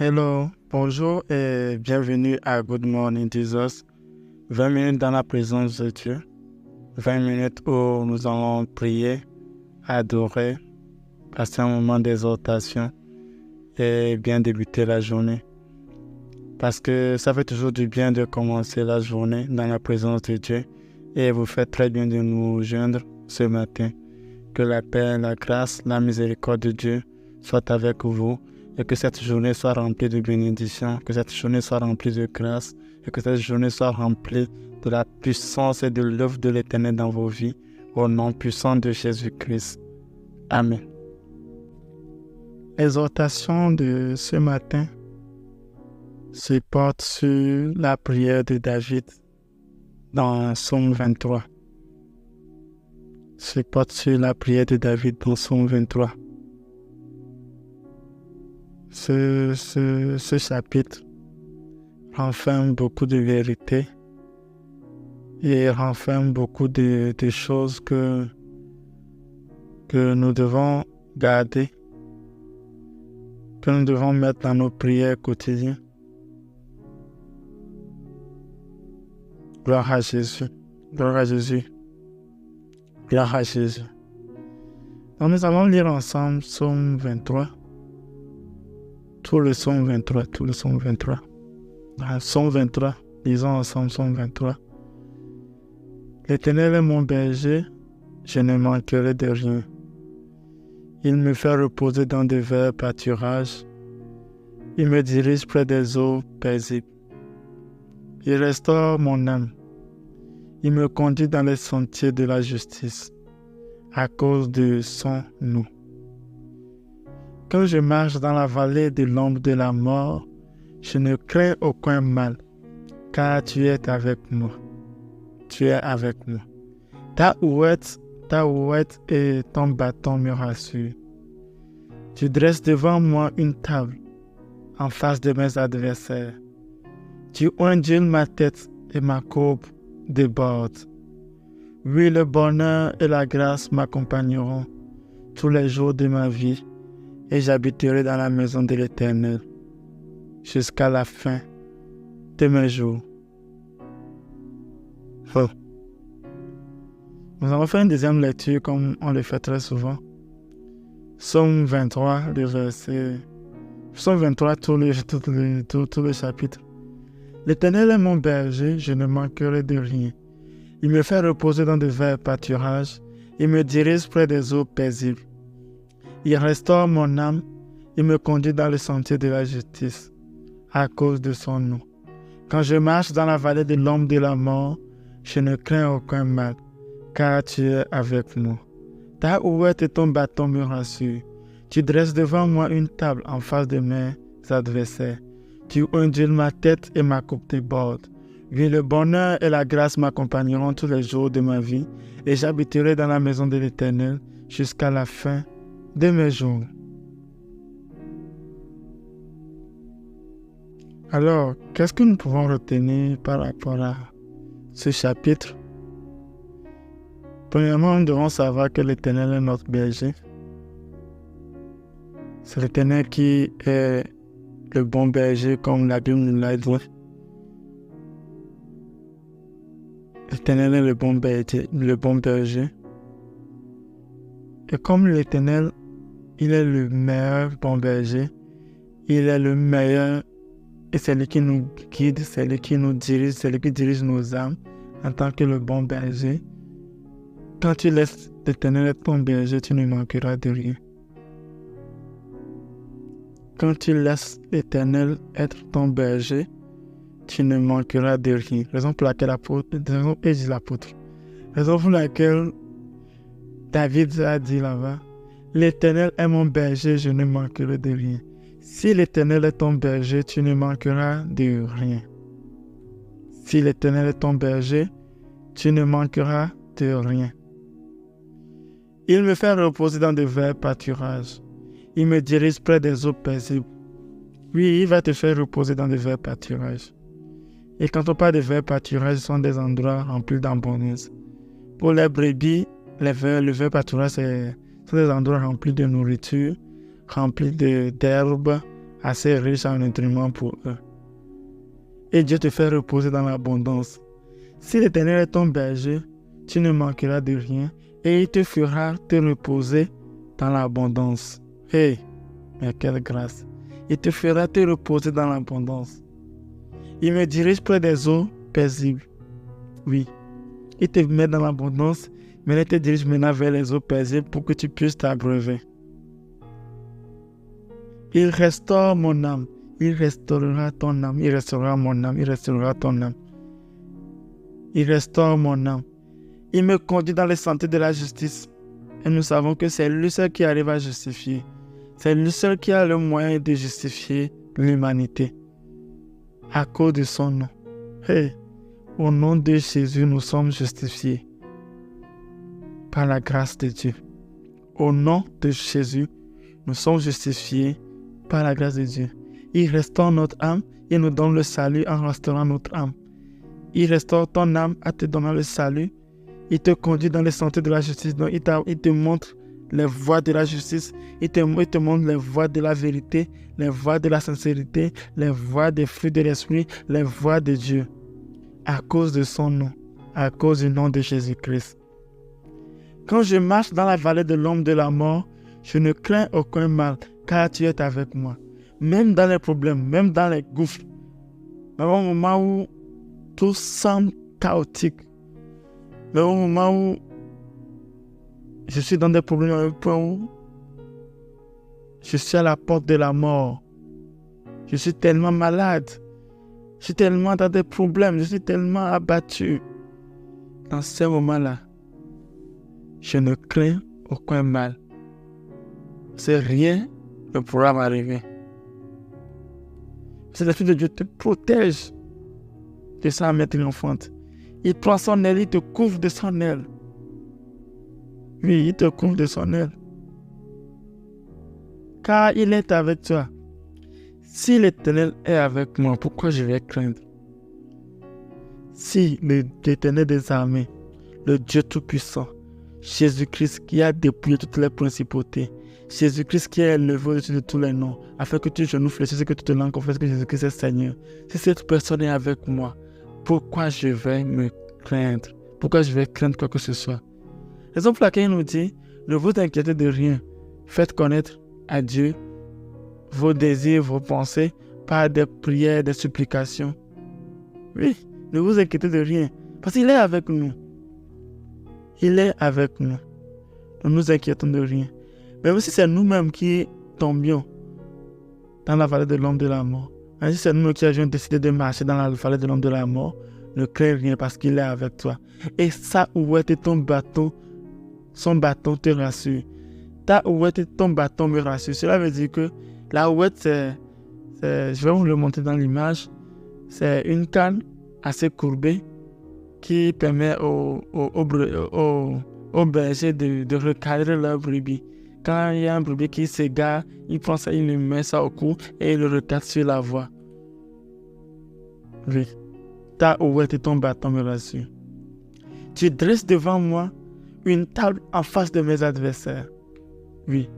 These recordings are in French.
Hello, bonjour et bienvenue à Good Morning Jesus. 20 minutes dans la présence de Dieu. 20 minutes où nous allons prier, adorer, passer un moment d'exhortation et bien débuter la journée. Parce que ça fait toujours du bien de commencer la journée dans la présence de Dieu et vous faites très bien de nous joindre ce matin. Que la paix, la grâce, la miséricorde de Dieu soient avec vous. Et que cette journée soit remplie de bénédictions, que cette journée soit remplie de grâce, et que cette journée soit remplie de la puissance et de l'œuvre de l'Éternel dans vos vies, au nom puissant de Jésus-Christ. Amen. L'exhortation de ce matin se porte sur la prière de David dans Psaume 23. Se porte sur la prière de David dans Psaume 23. Ce chapitre renferme beaucoup de vérités et renferme beaucoup de choses que nous devons garder, que nous devons mettre dans nos prières quotidiennes. Gloire à Jésus, gloire à Jésus, gloire à Jésus. Donc nous allons lire ensemble Psaume 23. Tout le Psaume 23. Dans Psaume 23, lisons ensemble Psaume 23. L'Éternel est mon berger, je ne manquerai de rien. Il me fait reposer dans de verts pâturages. Il me dirige près des eaux paisibles. Il restaure mon âme. Il me conduit dans les sentiers de la justice, à cause de son nom. Quand je marche dans la vallée de l'ombre de la mort, je ne crains aucun mal, car tu es avec moi. Tu es avec moi. Ta houette et ton bâton me rassurent. Tu dresses devant moi une table, en face de mes adversaires. Tu ondules ma tête et ma coupe déborde. Oui, le bonheur et la grâce m'accompagneront tous les jours de ma vie, et j'habiterai dans la maison de l'Éternel jusqu'à la fin de mes jours. Nous allons faire une deuxième lecture comme on le fait très souvent. Psaume 23, le verset... Psaume 23, tout le chapitre. L'Éternel est mon berger, je ne manquerai de rien. Il me fait reposer dans de verts pâturages. Il me dirige près des eaux paisibles. Il restaure mon âme, il me conduit dans le sentier de la justice, à cause de son nom. Quand je marche dans la vallée de l'ombre de la mort, je ne crains aucun mal, car tu es avec moi. Ta houette et ton bâton me rassurent. Tu dresses devant moi une table en face de mes adversaires. Tu ondules ma tête et ma coupe déborde. Oui, le bonheur et la grâce m'accompagneront tous les jours de ma vie, et j'habiterai dans la maison de l'Éternel jusqu'à la fin de mes jours. Alors, qu'est-ce que nous pouvons retenir par rapport à ce chapitre? Premièrement, nous devons savoir que l'Éternel est notre berger. C'est l'Éternel qui est le bon berger, comme la Bible nous l'a dit. L'Éternel est le bon berger. Et comme l'Éternel, il est le meilleur bon berger, il est le meilleur et c'est lui qui nous guide, c'est lui qui nous dirige, c'est lui qui dirige nos âmes en tant que le bon berger. Quand tu laisses l'Éternel être ton berger, tu ne manqueras de rien. Quand tu laisses l'Éternel être ton berger, tu ne manqueras de rien. Raison pour laquelle raison pour laquelle David a dit là-bas, l'Éternel est mon berger, je ne manquerai de rien. Si l'Éternel est ton berger, tu ne manqueras de rien. Si l'Éternel est ton berger, tu ne manqueras de rien. Il me fait reposer dans de verts pâturages. Il me dirige près des eaux paisibles. Oui, il va te faire reposer dans de verts pâturages. Et quand on parle de verts pâturages, ce sont des endroits remplis d'abondance. Pour les brebis, le vert pâturage, sont des endroits remplis de nourriture, remplis d'herbes assez riche en nutriments pour eux. Et Dieu te fait reposer dans l'abondance. Si l'Éternel est ton berger, tu ne manqueras de rien et il te fera te reposer dans l'abondance. Hey, mais quelle grâce! Il te fera te reposer dans l'abondance. Il me dirige près des eaux paisibles. Oui, il te met dans l'abondance, mais il te dirige maintenant vers les eaux paisibles pour que tu puisses t'abreuver. Il restaure mon âme. Il restaurera ton âme. Il restaurera mon âme. Il restaurera ton âme. Il restaure mon âme. Il me conduit dans les sentiers de la justice. Et nous savons que c'est lui seul qui arrive à justifier. C'est lui seul qui a le moyen de justifier l'humanité. À cause de son nom. Hey, au nom de Jésus, nous sommes justifiés. Par la grâce de Dieu. Au nom de Jésus, nous sommes justifiés par la grâce de Dieu. Il restaure notre âme et nous donne le salut en restaurant notre âme. Il restaure ton âme en te donnant le salut. Il te conduit dans les sentiers de la justice. Donc, il te montre les voies de la justice. Il te montre les voies de la vérité, les voies de la sincérité, les voies des fruits de l'esprit, les voies de Dieu. À cause de son nom, à cause du nom de Jésus-Christ. Quand je marche dans la vallée de l'ombre de la mort, je ne crains aucun mal, car tu es avec moi. Même dans les problèmes, même dans les gouffres, même au moment où tout semble chaotique, même au moment où je suis dans des problèmes, à un point où je suis à la porte de la mort. Je suis tellement malade, je suis tellement dans des problèmes, je suis tellement abattu. Dans ces moments-là, je ne crains aucun mal. C'est rien ne pourra m'arriver. C'est l'Esprit de Dieu te protège de sa mère triomphante. Il prend son aile, il te couvre de son aile. Oui, il te couvre de son aile. Car il est avec toi. Si l'Éternel est avec moi, pourquoi je vais craindre? Si l'Éternel des armées, le Dieu Tout-Puissant, Jésus-Christ qui a dépouillé toutes les principautés, Jésus-Christ qui est élevé au-dessus de tous les noms, afin que tes genoux fléchissent et que toutes les langues confessent que Jésus-Christ est Seigneur. Si cette personne est avec moi, pourquoi je vais me craindre? Pourquoi je vais craindre quoi que ce soit? Raison pour laquelle il nous dit, ne vous inquiétez de rien. Faites connaître à Dieu vos désirs, vos pensées, par des prières, des supplications. Oui, ne vous inquiétez de rien, parce qu'il est avec nous. Il est avec nous. Ne nous inquiétons de rien. Même si c'est nous-mêmes qui tombions dans la vallée de l'ombre de la mort, même si c'est nous qui avions décidé de marcher dans la vallée de l'ombre de la mort, ne crains rien parce qu'il est avec toi. Et sa ouette et ton bâton, son bâton te rassure. Ta ouette et ton bâton me rassurent. Cela veut dire que la ouette, je vais vous le montrer dans l'image, c'est une canne assez courbée qui permet aux bergers de recadrer leur brebis. Quand il y a un brebis qui s'égare, il prend ça, il lui met ça au cou et il le recadre sur la voie. Oui, ta ouette et ton bâton me rassurent. Tu dresses devant moi une table en face de mes adversaires. Oui,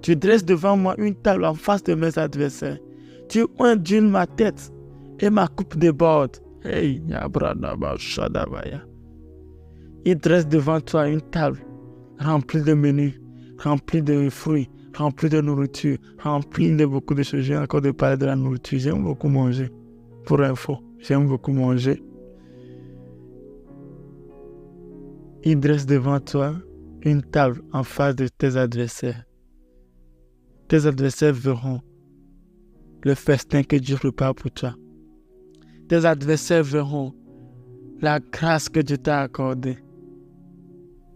tu dresses devant moi une table en face de mes adversaires. Tu ondules ma tête et ma coupe déborde. Hey, il dresse devant toi une table remplie de menus, remplie de fruits, remplie de nourriture, remplie de beaucoup de choses. J'ai encore de parler de la nourriture. J'aime beaucoup manger. Pour info, j'aime beaucoup manger. Il dresse devant toi une table en face de tes adversaires. Tes adversaires verront le festin que Dieu prépare pour toi. Tes adversaires verront la grâce que Dieu t'a accordée.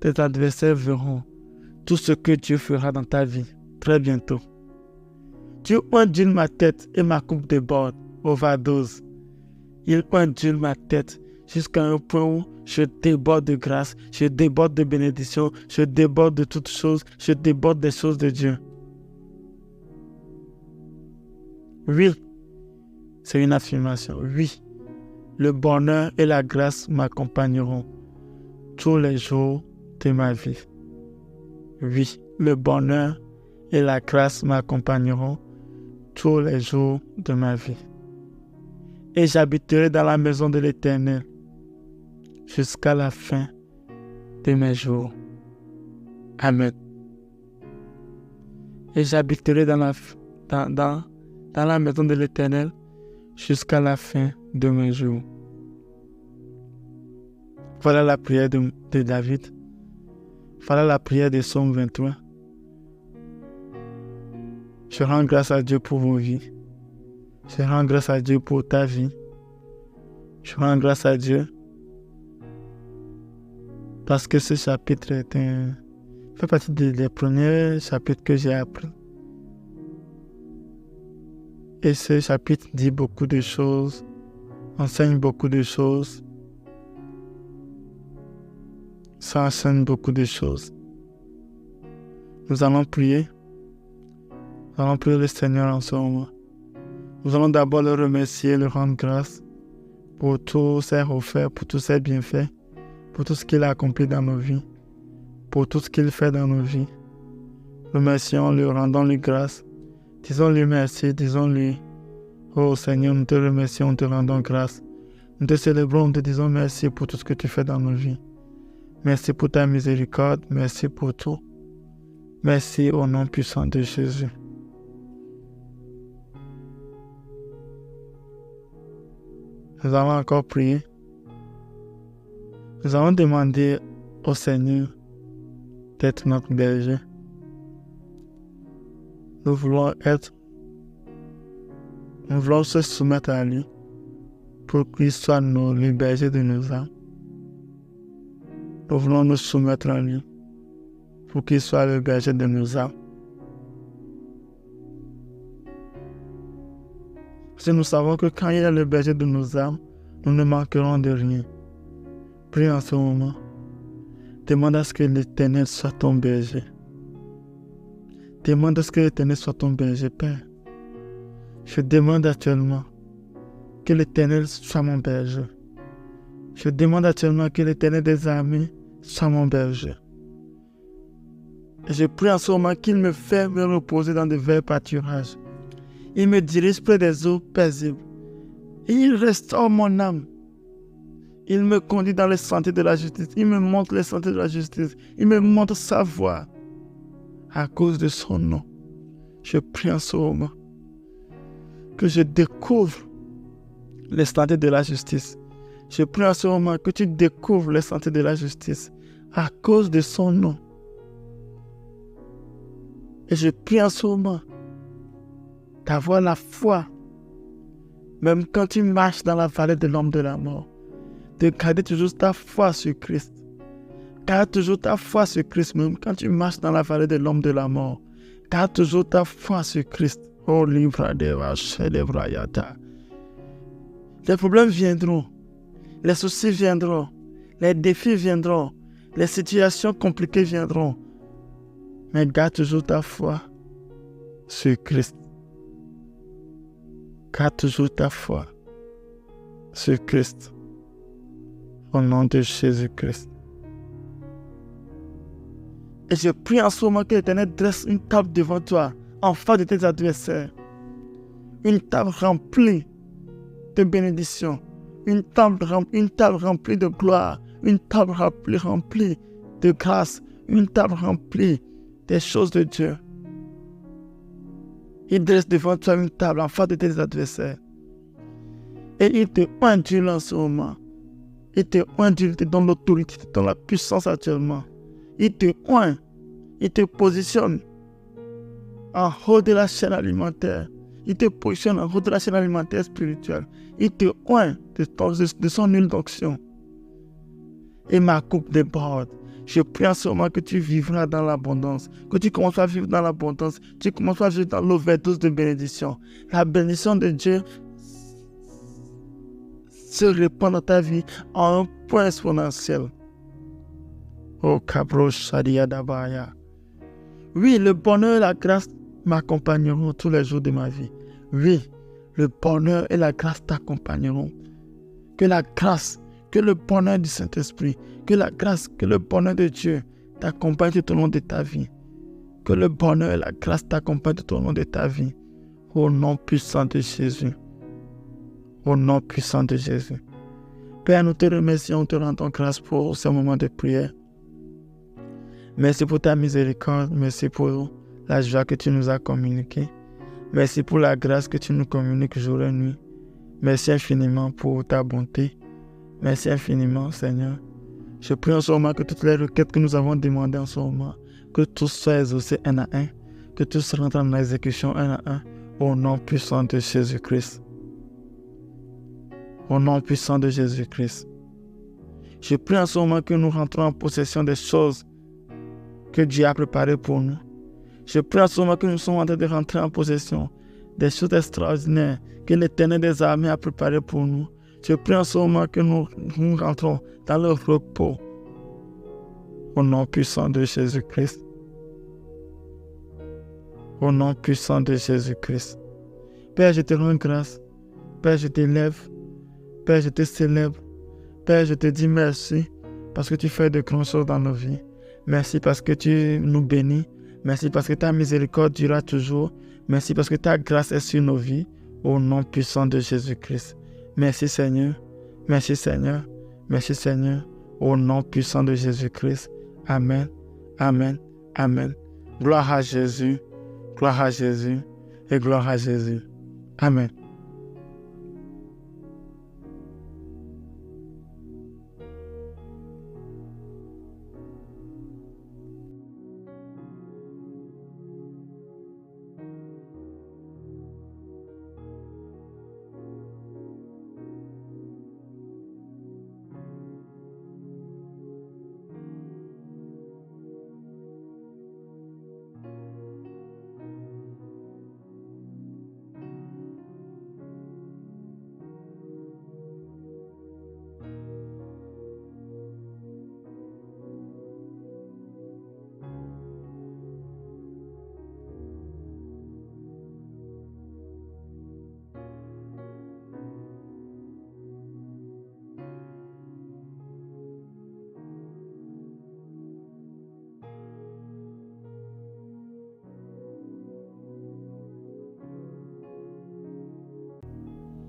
Tes adversaires verront tout ce que Dieu fera dans ta vie très bientôt. Tu ondules ma tête et ma coupe déborde, overdose. Il ondule ma tête jusqu'à un point où je déborde de grâce, je déborde de bénédiction, je déborde de toutes choses, je déborde des choses de Dieu. Oui, c'est une affirmation. Oui, le bonheur et la grâce m'accompagneront tous les jours de ma vie. Oui, le bonheur et la grâce m'accompagneront tous les jours de ma vie. Et j'habiterai dans la maison de l'Éternel jusqu'à la fin de mes jours. Amen. Et j'habiterai dans la maison de l'Éternel jusqu'à la fin de mes jours. Voilà la prière de David. Voilà la prière de Psaume 23. Je rends grâce à Dieu pour vos vies. Je rends grâce à Dieu pour ta vie. Je rends grâce à Dieu parce que ce chapitre fait partie des premiers chapitres que j'ai appris. Et ce chapitre dit beaucoup de choses, enseigne beaucoup de choses. Ça enseigne beaucoup de choses. Nous allons prier. Nous allons prier le Seigneur en ce moment. Nous allons d'abord le remercier, le rendre grâce pour tous ses refaits, pour tous ses bienfaits, pour tout ce qu'il a accompli dans nos vies, pour tout ce qu'il fait dans nos vies. Remercions-le, rendons-lui grâce. Disons-lui merci, disons-lui, oh Seigneur, nous te remercions, nous te rendons grâce. Nous te célébrons, nous te disons merci pour tout ce que tu fais dans nos vies. Merci pour ta miséricorde, merci pour tout. Merci au nom puissant de Jésus. Nous allons encore prier. Nous allons demander au Seigneur d'être notre berger. Nous voulons se soumettre à lui pour qu'il soit le berger de nos âmes. Nous voulons nous soumettre à lui pour qu'il soit le berger de nos âmes. Parce que nous savons que quand il est le berger de nos âmes, nous ne manquerons de rien. Prie en ce moment. Demande à ce que l'Éternel soit ton berger. Demande à ce que l'Éternel soit ton berger, Père. Je demande actuellement que l'Éternel soit mon berger. Je demande actuellement que l'Éternel des armées soit mon berger. Et je prie en ce moment qu'il me fait me reposer dans de verts pâturages. Il me dirige près des eaux paisibles. Et il restaure mon âme. Il me conduit dans les sentiers de la justice. Il me montre les sentiers de la justice. Il me montre sa voie. À cause de son nom, je prie en ce moment que je découvre les sentiers de la justice. Je prie en ce moment que tu découvres les sentiers de la justice à cause de son nom. Et je prie en ce moment d'avoir la foi, même quand tu marches dans la vallée de l'ombre de la mort, de garder toujours ta foi sur Christ. Garde toujours ta foi sur Christ, même quand tu marches dans la vallée de l'ombre de la mort. Garde toujours ta foi sur Christ. Oh, livre de vache, les problèmes viendront, les soucis viendront, les défis viendront, les situations compliquées viendront. Mais garde toujours ta foi sur Christ. Garde toujours ta foi sur Christ. Au nom de Jésus-Christ. Et je prie en ce moment que l'Éternel dresse une table devant toi, en face de tes adversaires. Une table remplie de bénédictions. Une table remplie de gloire. Une table remplie de grâce. Une table remplie des choses de Dieu. Il dresse devant toi une table en face de tes adversaires. Et il te ondule en ce moment. Il te ondule, il te donne l'autorité, il te donne la puissance actuellement. Il te oint, il te positionne en haut de la chaîne alimentaire. Il te positionne en haut de la chaîne alimentaire spirituelle. Il te oint de son huile d'onction. Et ma coupe déborde. Je prie en ce moment que tu vivras dans l'abondance, que tu commences à vivre dans l'abondance, tu commences à vivre dans l'overdose de bénédiction. La bénédiction de Dieu se répand dans ta vie en un point exponentiel. Oh, Kabro Shadia Dabaya. Oui, le bonheur et la grâce m'accompagneront tous les jours de ma vie. Oui, le bonheur et la grâce t'accompagneront. Que la grâce, que le bonheur du Saint-Esprit, que la grâce, que le bonheur de Dieu t'accompagne tout au long de ta vie. Que le bonheur et la grâce t'accompagnent tout au long de ta vie. Au nom puissant de Jésus. Au nom puissant de Jésus. Père, nous te remercions, te rendons grâce pour ce moment de prière. Merci pour ta miséricorde. Merci pour la joie que tu nous as communiquée. Merci pour la grâce que tu nous communiques jour et nuit. Merci infiniment pour ta bonté. Merci infiniment, Seigneur. Je prie en ce moment que toutes les requêtes que nous avons demandées en ce moment, que tout soit exaucé un à un, que tout se rentre en exécution un à un, au nom puissant de Jésus-Christ. Au nom puissant de Jésus-Christ. Je prie en ce moment que nous rentrons en possession des choses que Dieu a préparées pour nous. Je prie en ce moment que nous sommes en train de rentrer en possession des choses extraordinaires que l'Éternel des armées a préparées pour nous. Je prie en ce moment que nous rentrons dans le repos. Au nom puissant de Jésus-Christ. Au nom puissant de Jésus-Christ. Père, je te rends grâce. Père, je t'élève. Père, je te célèbre. Père, je te dis merci parce que tu fais de grandes choses dans nos vies. Merci parce que tu nous bénis. Merci parce que ta miséricorde durera toujours. Merci parce que ta grâce est sur nos vies. Au nom puissant de Jésus-Christ. Merci Seigneur. Merci Seigneur. Merci Seigneur. Au nom puissant de Jésus-Christ. Amen. Amen. Amen. Gloire à Jésus. Gloire à Jésus. Et gloire à Jésus. Amen.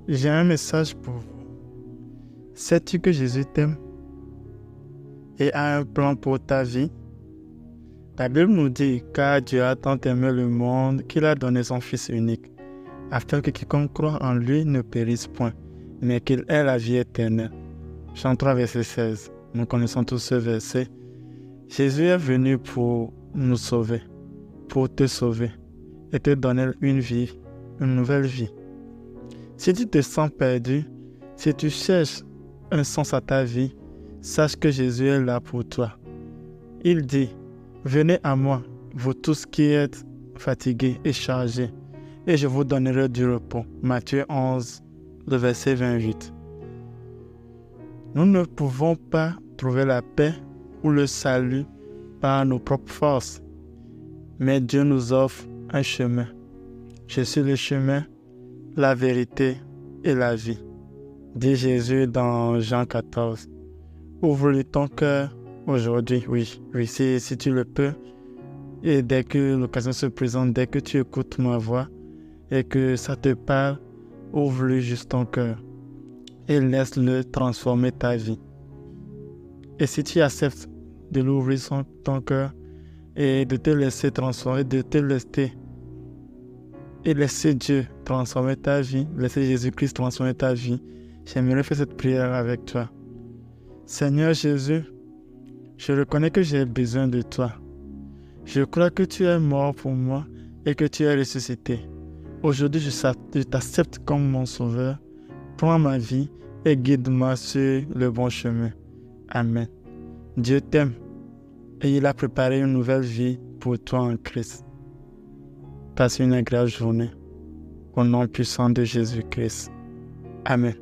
J'ai un message pour vous. Sais-tu que Jésus t'aime et a un plan pour ta vie? La Bible nous dit, car Dieu a tant aimé le monde qu'il a donné son Fils unique, afin que quiconque croit en lui ne périsse point, mais qu'il ait la vie éternelle. Jean 3, verset 16. Nous connaissons tous ce verset. Jésus est venu pour nous sauver, pour te sauver et te donner une vie, une nouvelle vie. Si tu te sens perdu, si tu cherches un sens à ta vie, sache que Jésus est là pour toi. Il dit, venez à moi, vous tous qui êtes fatigués et chargés, et je vous donnerai du repos. Matthieu 11, le verset 28. Nous ne pouvons pas trouver la paix ou le salut par nos propres forces, mais Dieu nous offre un chemin. Je suis le chemin, la vérité et la vie, dit Jésus dans Jean 14. Ouvre-lui ton cœur aujourd'hui, oui, si tu le peux. Et dès que l'occasion se présente, dès que tu écoutes ma voix et que ça te parle, ouvre-lui juste ton cœur et laisse-le transformer ta vie. Et si tu acceptes de l'ouvrir ton cœur et de te laisser transformer, de te laisser et laisser Dieu transformer ta vie, laisser Jésus-Christ transformer ta vie, j'aimerais faire cette prière avec toi. Seigneur Jésus, je reconnais que j'ai besoin de toi. Je crois que tu es mort pour moi et que tu es ressuscité. Aujourd'hui, je t'accepte comme mon sauveur. Prends ma vie et guide-moi sur le bon chemin. Amen. Dieu t'aime et il a préparé une nouvelle vie pour toi en Christ. Passe une agréable journée. Au nom puissant de Jésus-Christ. Amen.